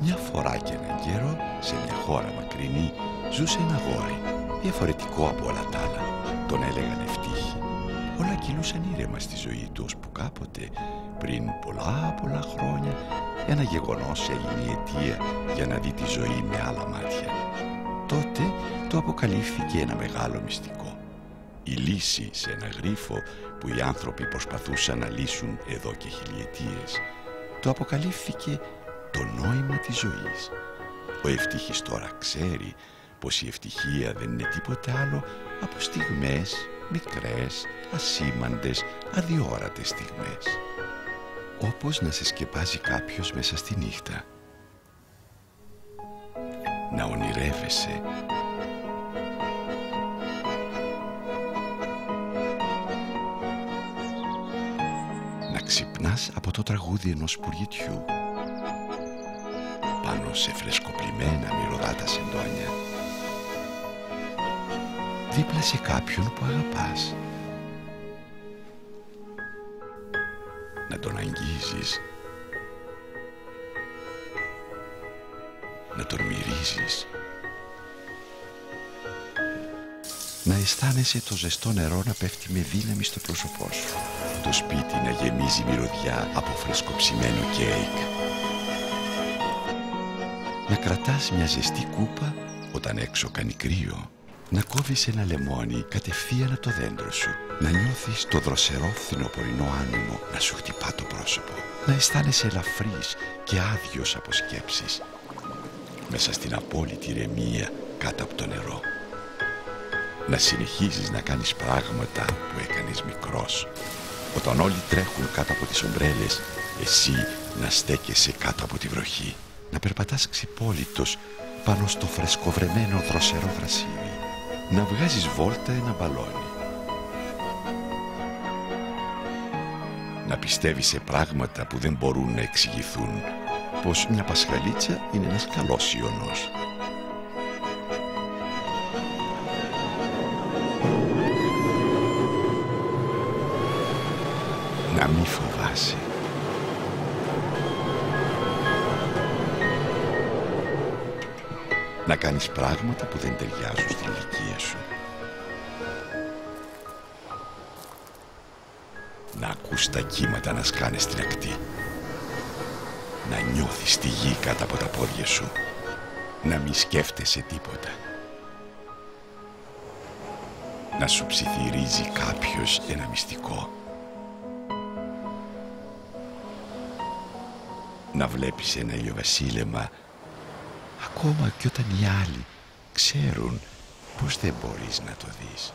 Μια φορά και έναν καιρό, σε μια χώρα μακρινή, ζούσε ένα αγόρι, διαφορετικό από όλα τα άλλα. Τον έλεγαν Ευτύχη. Όλα κυλούσαν ήρεμα στη ζωή του, ώσπου κάποτε, πριν πολλά χρόνια, ένα γεγονός έγινε η αιτία για να δει τη ζωή με άλλα μάτια. Τότε το αποκαλύφθηκε ένα μεγάλο μυστικό. Η λύση σε ένα γρίφο που οι άνθρωποι προσπαθούσαν να λύσουν εδώ και χιλιετίες. Το αποκαλύφθηκε το νόημα της ζωής. Ο Ευτύχης τώρα ξέρει πως η ευτυχία δεν είναι τίποτε άλλο από στιγμές, μικρές, ασήμαντες, αδιόρατες στιγμές. Όπως να σε σκεπάζει κάποιος μέσα στη νύχτα. Να ονειρεύεσαι. Να ξυπνάς από το τραγούδι ενός σπουργητιού πάνω σε φρεσκοπλημμένα μυρωδάτα σεντόνια, δίπλα σε κάποιον που αγαπάς. Να τον αγγίζεις, να τον μυρίζεις, να αισθάνεσαι το ζεστό νερό να πέφτει με δύναμη στο πρόσωπό σου, το σπίτι να γεμίζει μυρωδιά από φρεσκοψημένο κέικ, να κρατάς μια ζεστή κούπα όταν έξω κάνει κρύο, να κόβεις ένα λεμόνι κατευθείαν από το δέντρο σου, να νιώθεις το δροσερό φθινοπορεινό άνεμο να σου χτυπά το πρόσωπο, να αισθάνεσαι ελαφρύς και άδειος από σκέψεις, μέσα στην απόλυτη ηρεμία κάτω από το νερό. Να συνεχίζεις να κάνεις πράγματα που έκανες μικρός. Όταν όλοι τρέχουν κάτω από τις ομπρέλες, εσύ να στέκεσαι κάτω από τη βροχή. Να περπατάς ξυπόλυτος πάνω στο φρεσκοβρεμένο δροσερό γρασίδι. Να βγάζεις βόλτα ένα μπαλόνι. Να πιστεύεις σε πράγματα που δεν μπορούν να εξηγηθούν, πως μια πασχαλίτσα είναι ένας καλός ιονός. Να μη φοβάσαι. Να κάνεις πράγματα που δεν ταιριάζουν στην ηλικία σου. Να ακούς τα κύματα να σκάνε στην ακτή. Να νιώθεις τη γη κάτω από τα πόδια σου. Να μη σκέφτεσαι τίποτα. Να σου ψιθυρίζει κάποιος ένα μυστικό. Να βλέπεις ένα ηλιοβασίλεμα ακόμα και όταν οι άλλοι ξέρουν πως δεν μπορείς να το δεις.